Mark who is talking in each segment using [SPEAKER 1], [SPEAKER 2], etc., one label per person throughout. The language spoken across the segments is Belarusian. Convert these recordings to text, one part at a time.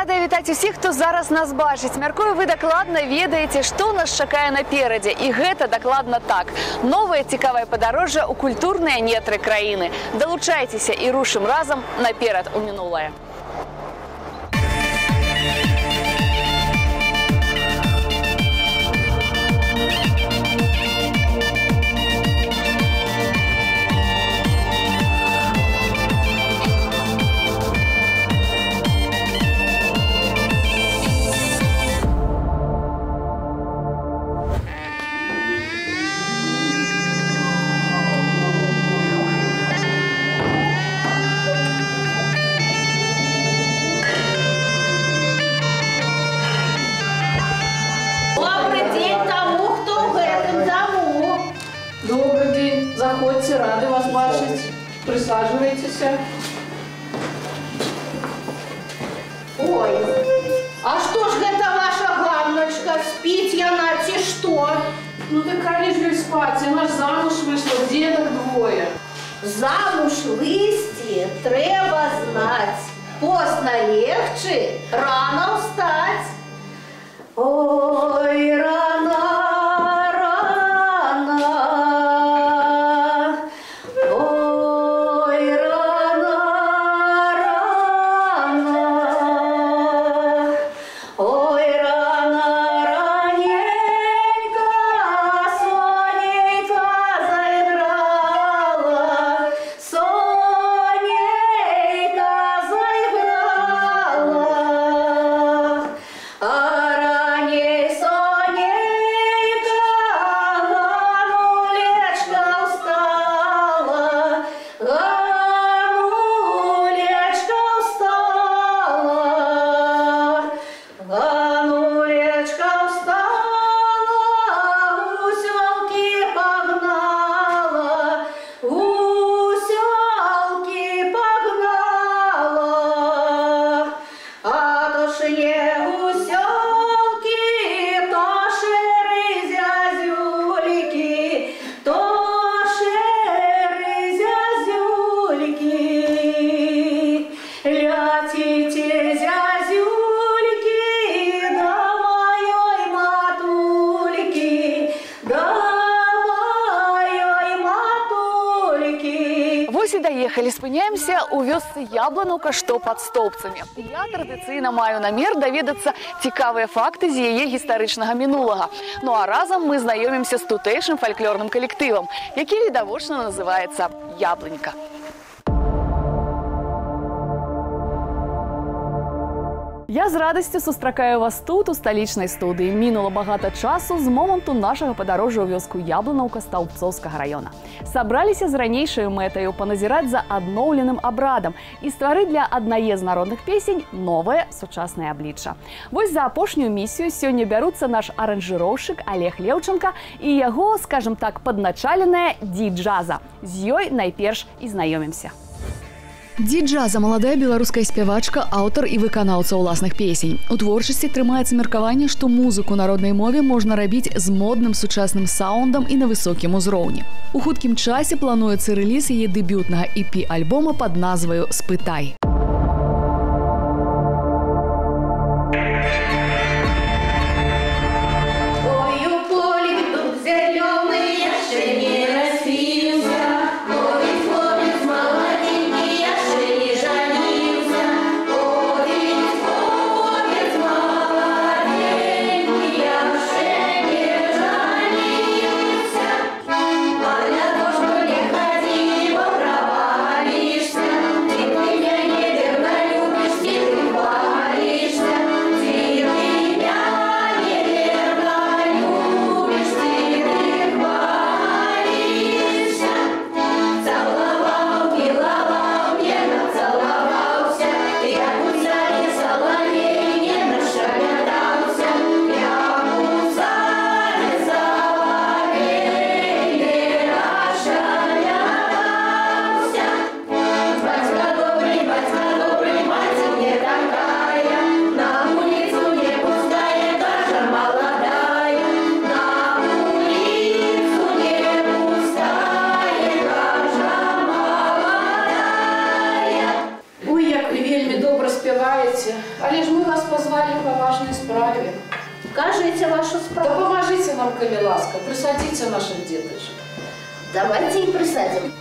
[SPEAKER 1] Рада вітаць усіх, хто зараз нас бачыць. Мяркую, вы дакладна ведаеце, што нас чакае наперадзе. І гэта дакладна так. Новае цікавае падарожжа ў культурныя нетры краіны. Далучайцеся і рушым разам наперад у мінулае.
[SPEAKER 2] Заходьте, рады вас бачить. Присаживайтесь.
[SPEAKER 3] Ой, а что ж это ваша Ганночка? Спить яна, ці что?
[SPEAKER 2] Ну так коли ж ей спать? Она ж замуж вышла, деток двое.
[SPEAKER 3] Замуж выйти треба знать. Поздно легче, рано встать. Ой, рано.
[SPEAKER 1] Даехали, спыняемся у вёсцы Ябланаўка, што пад Стоўбцамі. Я традыцыйна маю намер даведацца цікавыя факты з яе гістарычнага мінулага. Ну а разам мы знаёмімся з тутэйшым фальклорным калектывам, які відавочна называецца «Яблынька». Я з радасцю сустракаю вас тут, у сталічнай студыі. Мінула багата часу з моманту нашага падарожжа ў вёску Ябланаўка Стаўбцоўскага раёна. Сабраліся з ранейшай мэтаю паназіраць за адноўленым абрадам і стварыць для аднае з народных песень новае сучаснае аблічча. Вось за апошнюю місію сёння бяруцца наш аранжыроўшчык Олег Леўченко і яго, скажем так, падначаленая ді-джаза. З ёй найперш і знаёмімся. Ді-джаза – маладая беларуская спявачка, аўтар і выканаўца ўласных песень. У творчасці трымаецца меркаванне, што музыку народнай мове можна рабіць з модным сучасным саундам і на высокім узроўні. У хуткім часе плануецца рэліз яе дэбютнага EP-альбома пад назваю «Спытай».
[SPEAKER 3] Yeah. Кажите вашу
[SPEAKER 2] Да
[SPEAKER 3] справку.
[SPEAKER 2] поможите нам, коли ласка, присадите наших деточек.
[SPEAKER 3] Давайте и присадим.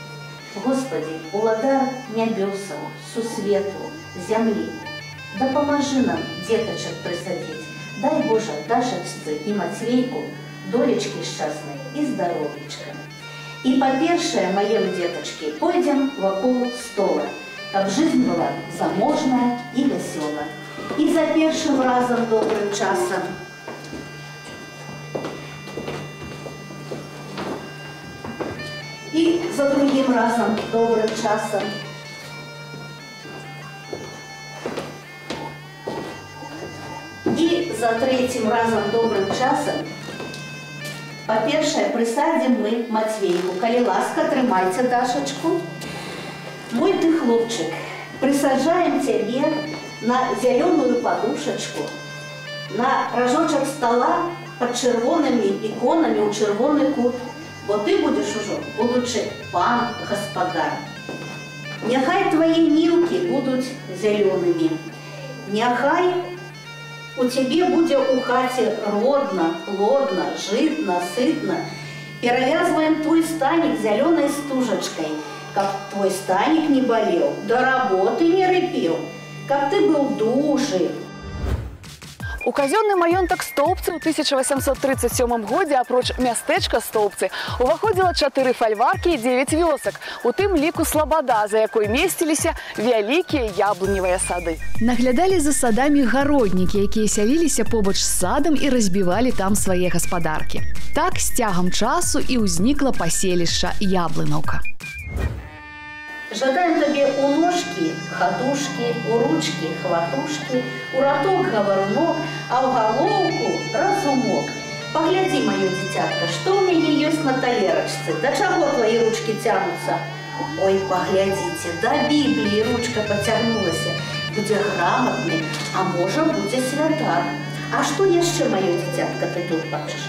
[SPEAKER 3] Господи, уладар небесов, сусвету, земли, да поможи нам деточек присадить. Дай Боже, Дашечцы и Матвейку, долечки счастной и здоровечка. И по першее моем деточке пойдем вокруг стола, как жизнь была заможная и весела. И за першим разом добрым часом. И за другим разом добрым часом. И за третьим разом добрым часом. По-першее, присадим мы Матвейку. Коли ласка, трымайте Дашечку. Мой ты хлопчик, присажаем тебе на зеленую подушечку, на рожочек стола под червонными иконами у червоный кут. Бо ты будешь уже будучи пан господар. Нехай твои нилки будут зелеными. Нехай у тебе будет у хате родно, плодно, житно, сытно. Перевязываем твой станик зеленой стужечкой, как твой станик не болел, до работы не рыпел, как ты был дужий.
[SPEAKER 1] У казённы маёнтак Стоўбцы ў 1837 годзе апроч мястэчка Стоўбцы уваходзіла 4 фальваркі і 9 вёсак, у тым ліку Слабада, за якой месціліся вялікія яблыневыя сады. Наглядалі за садамі гароднікі, якія сяліліся побач з садам і разбівалі там свае гаспадаркі. Так з цягам часу і ўзнікла паселішча Яблынаўка.
[SPEAKER 3] Жадаем тебе у ножки ходушки, у ручки хватушки, у роток говорунок, а у головку разумок. Погляди, мое дитятка, что у меня есть на талерочце, до чего твои ручки тянутся? Ой, поглядите, до Библии ручка потягнулась, будь грамотный, а может будь свята. А что еще, мое дитятка, ты тут бачишь?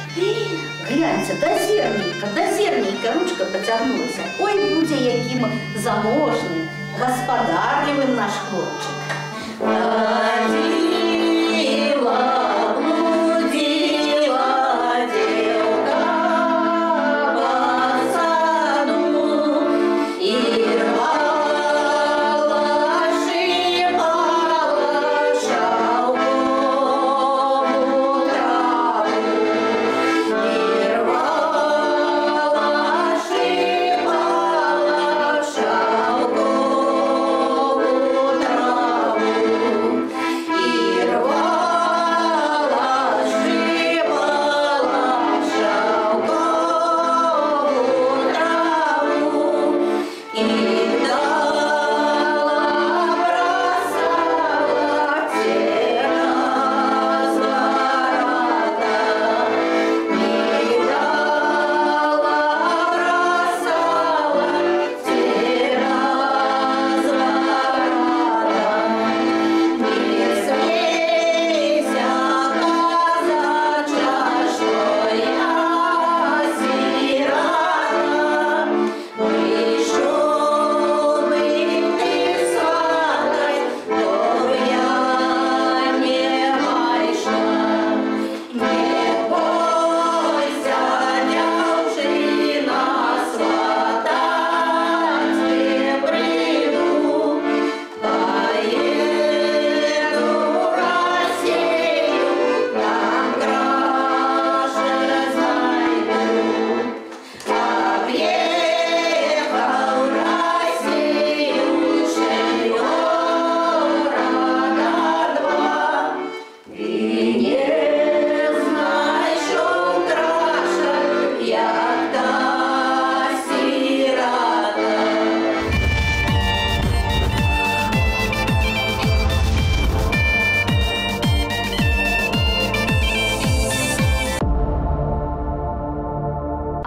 [SPEAKER 3] Гляньте, до зерненька ручка потягнулась. Ой, будь яким заможным, господарливым наш хлопчик.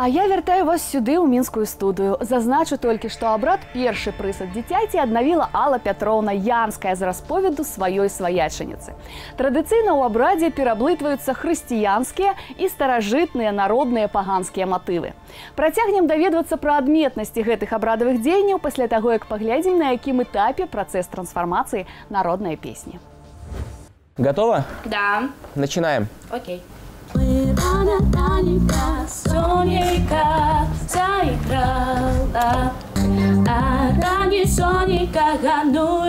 [SPEAKER 1] А я вяртаю вас сюды ў мінскую студыю. Зазначу толькі, што абрад першы прысад дзіцяці аднавіла Алла Пятроўна Янская з расповеду сваёй сваячаніцы. Традыцыйна ў абрадзе пераблытваюцца хрысціянскія і старажытныя народныя паганскія матывы. Працягнем даведвацца пра адметнасці гэтых абрадавых дзеянняў пасля таго, як паглядзім, на якім этапе працэс трансфармацыі народнай песні.
[SPEAKER 4] Готово?
[SPEAKER 5] Да.
[SPEAKER 4] Начинаем.
[SPEAKER 5] Окей.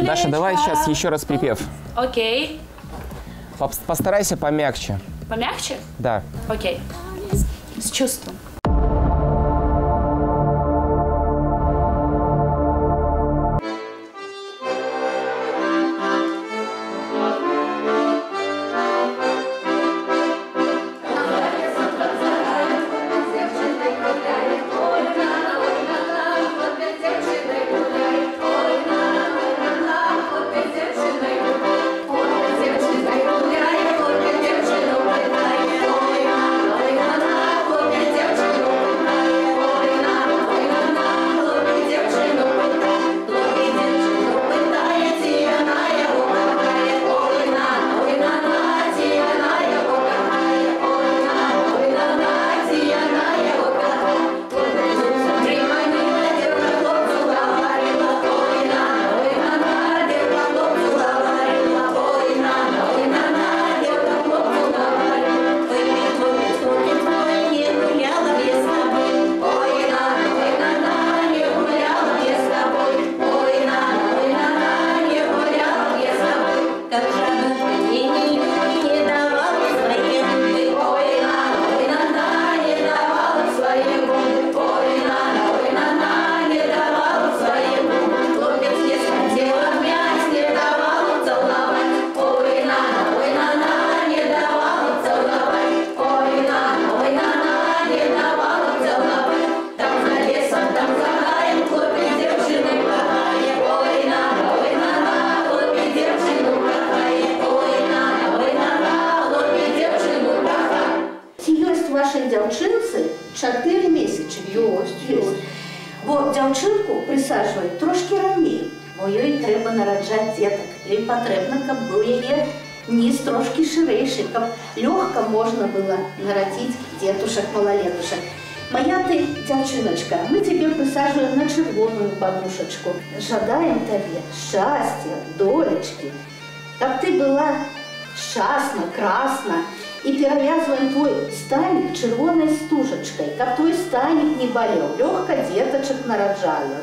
[SPEAKER 4] Даша, давай сейчас еще раз припев.
[SPEAKER 5] Окей.
[SPEAKER 4] Постарайся помягче.
[SPEAKER 5] Помягче?
[SPEAKER 4] Да.
[SPEAKER 5] Окей. С чувством.
[SPEAKER 3] Вашей дзяўчынцы 4 месячки. Ёсць. Бо дзяўчынку прысаджваюць трошки раней, бо ёй трэба нараджаць дзетак. Ёй патрэбна, каб быў яе ніз трошки шырэйшы, каб лёгка можна было нарадзіць дзетушак, малалетушак. Моя ты, дзяўчыначка, мы тебе прысаджваем на чырвоную подушечку. Жадаем табе шчасця, долечки, каб ты была шчасна, красна. И перевязываем твой станик червоной стужечкой, как твой станик не болел, легко деточек нараджала.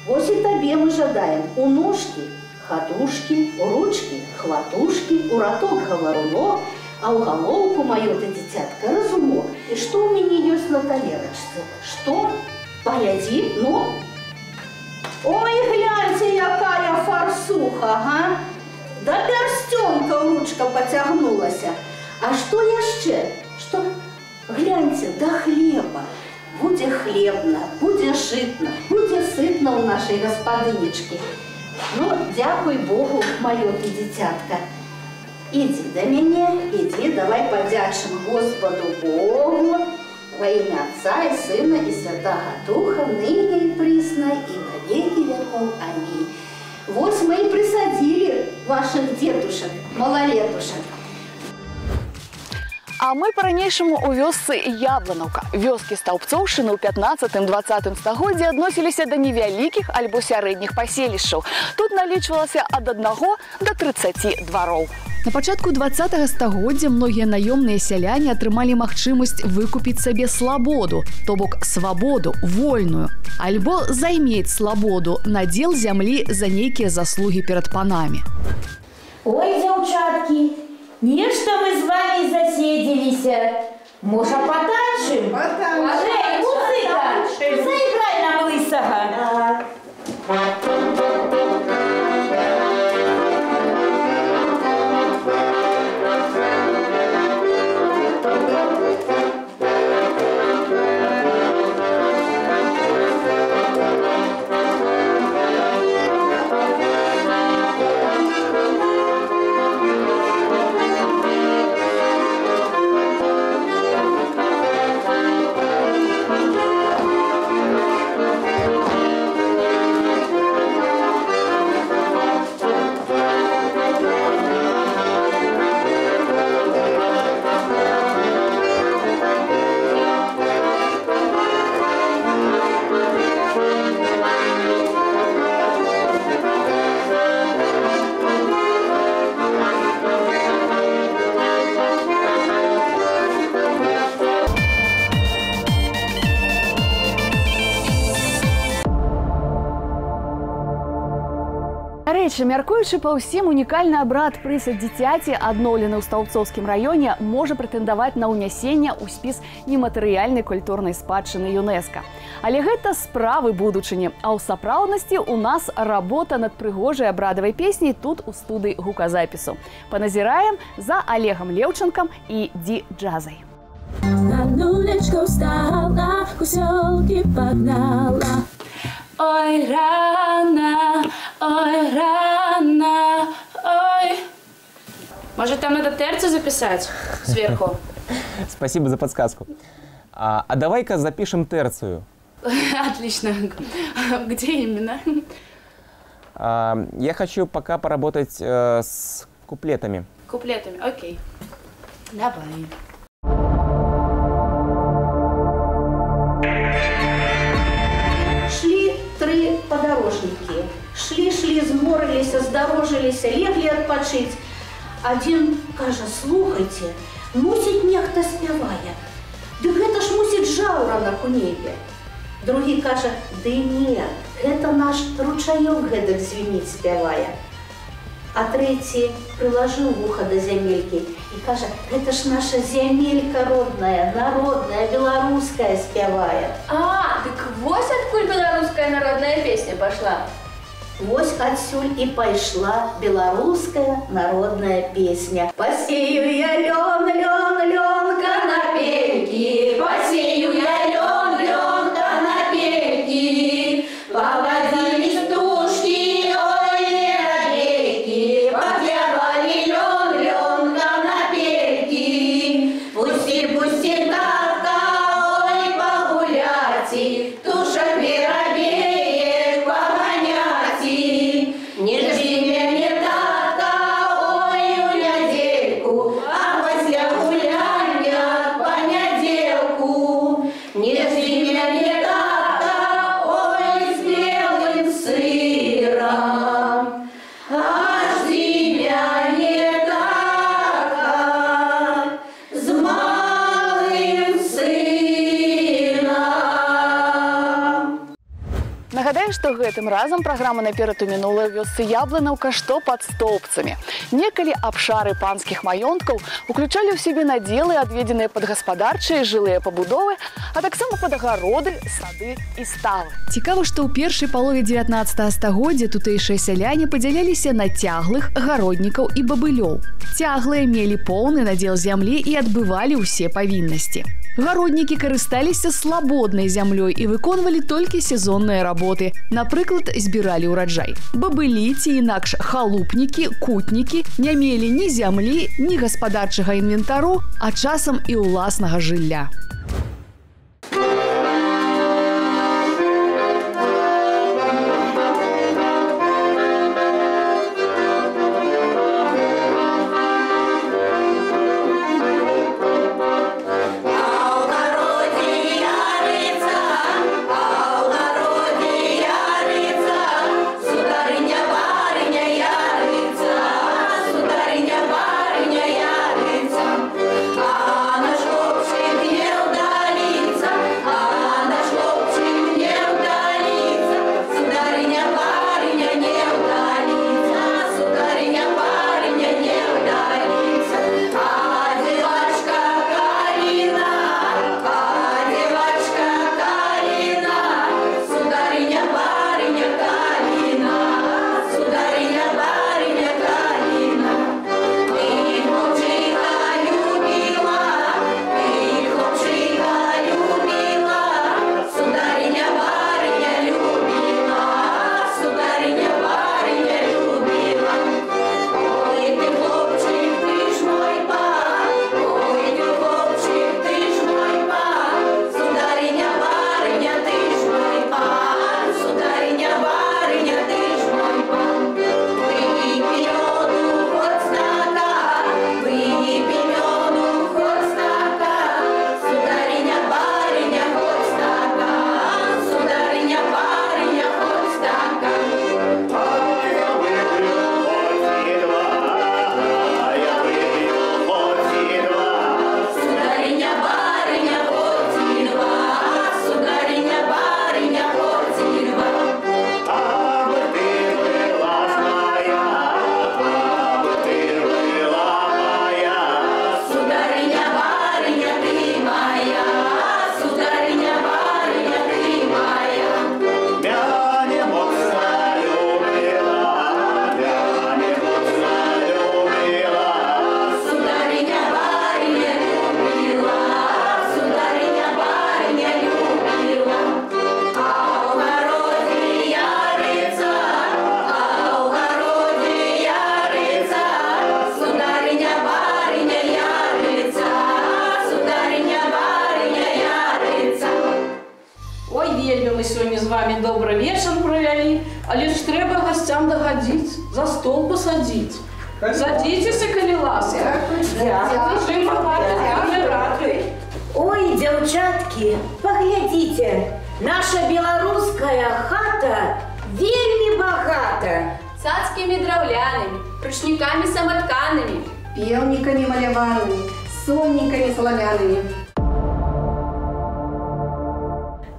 [SPEAKER 3] Вот и тебе мы жадаем у ножки ходушки, у ручки хватушки, у роток говорунок, а у головку мою ты, дитятка, разумок. И что у меня есть на талерочке? Что? Погляди, ну. Ой, гляньте, якая форсуха, ага. Да перстенка ручка потягнулась. А что яшчэ? Что? Гляньте, да хлеба. Будзе хлебна, будзе жытна, будзе сытна у нашей господынечки. Ну, дякуй Богу, моё ты дитятка. Иди до меня, иди, давай подячим Господу Богу во имя Отца и Сына и Святого Духа, ныне и присно, и во веки веков. Аминь. Вот мы и присадили ваших дедушек, малолетушек.
[SPEAKER 1] А мы по-ранейшаму у вёсцы Ябланаўка. Вёскі стаўбцоўшчыны ў 15-20 стагоддзі адносіліся да невялікіх альбо сярэдніх паселішчаў. Тут налічвалася ад 1 до 30 двароў. На пачатку 20-го стагоддзя многія наёмныя сяляне атрымалі магчымасць выкупіць сабе слабоду, то бок свабоду, вольную, альбо займець слабоду, надзел зямлі за нейкія заслугі перад панамі.
[SPEAKER 6] Ой, дзяўчаткі, нешта мы з вами заседзіліся. Можа, патанчым? Патанчым. Эй, музыка, заіграй нам лысага.
[SPEAKER 1] Дарэчы, мяркуючы па ўсім, унікальны абрад прысад дзіцяці, адноўлены ў Стаўбцоўскім раёне, можа прэтэндаваць на ўнясенне ў спіс нематэрыяльнай культурнай спадчыны ЮНЕСКА. Але гэта справы будучыні, а ў сапраўднасці у нас работа над прыгожай абрадавай песняй тут у студыі гуказапісу. Паназіраем за Олегам Леўчанкам і Ди Джазай.
[SPEAKER 7] На нулечку встала, кусёлки погнала. Ой, рано, ой.
[SPEAKER 5] Может, там надо терцию записать сверху?
[SPEAKER 4] Спасибо за подсказку. А давай-ка запишем терцию.
[SPEAKER 5] Отлично. Где именно?
[SPEAKER 4] Я хочу пока поработать с куплетами.
[SPEAKER 5] Куплетами, окей. Давай.
[SPEAKER 3] Шли три подорожники. Шли, зморились, здорожились, легли отпочить. Один каже, слухайте, мусить нехта спяває. Дык гэта ж мусить жаўранак у небе. Другі каже, ды не, гэта наш ручаёк гэтак звініць спявае. А трэці прылажыў вуха да зямелькі і кажа, гэта ж наша зямелька родная, народная, беларуская спявае.
[SPEAKER 8] А, так вось адкуль беларуская народная песня пошла.
[SPEAKER 3] Вось адсюль і пайшла беларуская народная песня. Посею я лён, конопельки, посею я лён, конопельки, поводи листушки, ой, веробейки, подъявали лён, конопельки, пусти, тата, ой, погуляйте, тушек веробеек погоняйте, не жди меня, тата, ой, у недельку, а после гуляния понеделку, не жди меня, тата, ой, с белым сыром, а жди меня, тата, с малым сыром.
[SPEAKER 1] Нагадаем, што гэтым разам праграма наперад у мінулай вёсцы Яблынаўка, што пад Стоўбцамі. Некалі абшары панскіх маёнткаў уключалі ў сябе надзелы, адведзеныя пад гаспадарчыя жылыя пабудовы, а таксама пад агароды, сады і ставы. Цікава, што ў першай палове 19 стагоддзя тутэйшыя сяляне падзяляліся на цяглых, гароднікаў і бабылёў. Цяглыя мелі поўны надзел зямлі і адбывалі ўсе павіннасці. Гароднікі карысталіся слабоднай зямлёй і выконвалі толькі сезонныя работы. Напрыклад, збіралі ўраджай. Бабылі ці інакш халупнікі, кутнікі не мелі ні зямлі, ні гаспадарчага інвентару, а часам і ўласнага жылля.
[SPEAKER 8] А наш общий
[SPEAKER 2] мы сегодня с вами добрый вечер провели, а лишь треба гостям догодить, за стол посадить. Садитесь, коли ласка. Дякую.
[SPEAKER 6] Ой, девчатки, поглядите, наша белорусская хата вельми богата.
[SPEAKER 8] Цацкими драўлянымі, ручниками самотканными,
[SPEAKER 9] пеўнікамі маляванымі, соннікамі славянымі.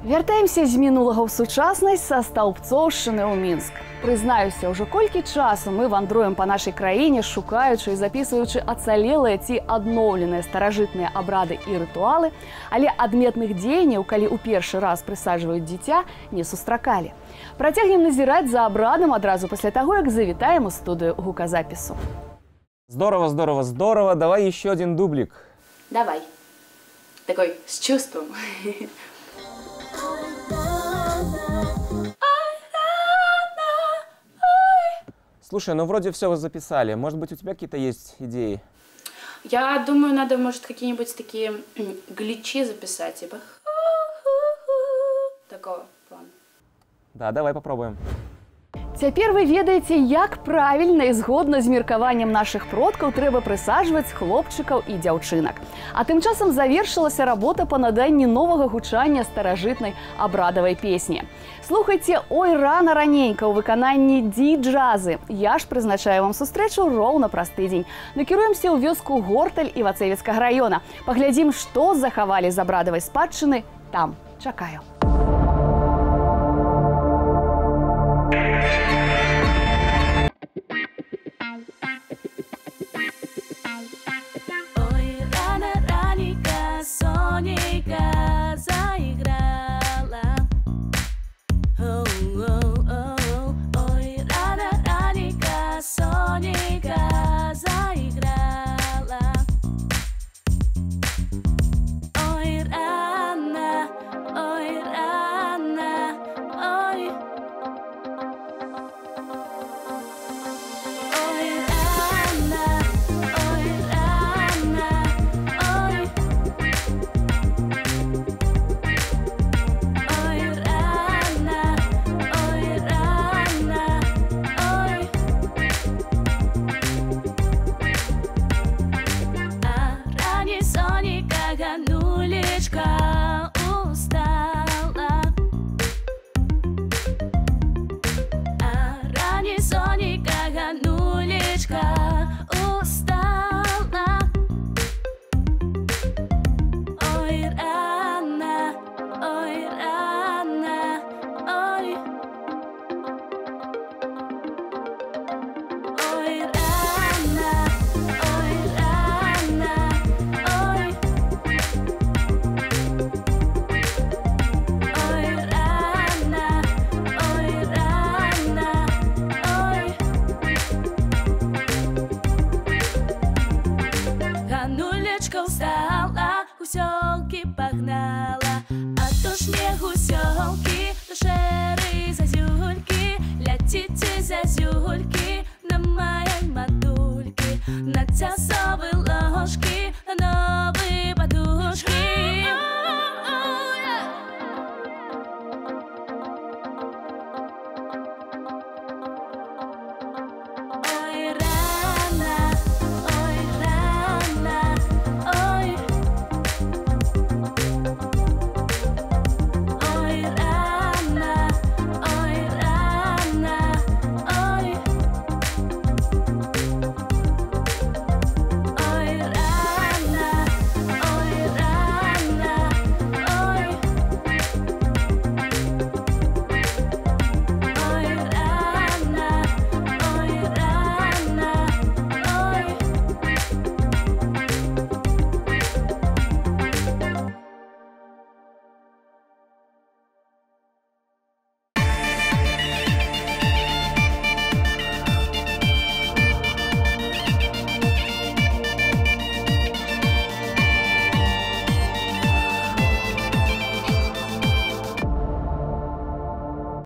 [SPEAKER 1] Вяртаемся з мінулага ў сучаснасць са Стаўбцоўшчыны ў Мінск. Прызнаюся, ўжо колькі часу мы вандруем па нашай краіне, шукаючы і запісваючы ацалелыя ці адноўленыя старажытныя абрады і рытуалы, але адметных дзеянняў, калі ў першы раз прысаджваюць дзіця, не сустракалі. Працягнем назіраць за абрадам адразу пасля таго, як завітаем у студыю гуказапісу.
[SPEAKER 4] Здорово, здорово, здорово. Давай еще один дублик.
[SPEAKER 5] Давай. Такой с чувством.
[SPEAKER 4] Слушай, ну вроде все записали. Может быть, у тебя какие-то есть идеи?
[SPEAKER 5] Я думаю, надо, может, какие-нибудь такие гличи записать, типа такого плана.
[SPEAKER 4] Да, давай попробуем.
[SPEAKER 1] Цяпер вы ведаеце, як правільна і згодна з меркаваннем нашых продкаў трэба прысаджваць хлопчыкаў і дзяўчынак. А тым часам завершылася работа па наданні новага гучання старажытнай абрадавай песні. Слухайце «Ой, рана раненька» ў выкананні ди-джазы. Я ж прызначаю вам сустрэчу роўна праз тыдзень. Накіруемся ў вёску Горталь Івацевіцкага раёна. Паглядзім, што захавалі з абрадавай спадчыны там. Чакаю.
[SPEAKER 7] Сонейка заиграла. Ой, рано раненько Сонейка заиграла. Ой, рано, ой, рано, ой. Ой, рано, ой, рано, ой. Ганулечка устала, а ранее Соника Ганулечка устала. Ой, рано, ой, рано, ой. Ой, рано, ой, рано, ой. Ганулечка устала, гусёлки погнала, а то ж не гусёлки, то шеры зазюльки, летите зазюльки.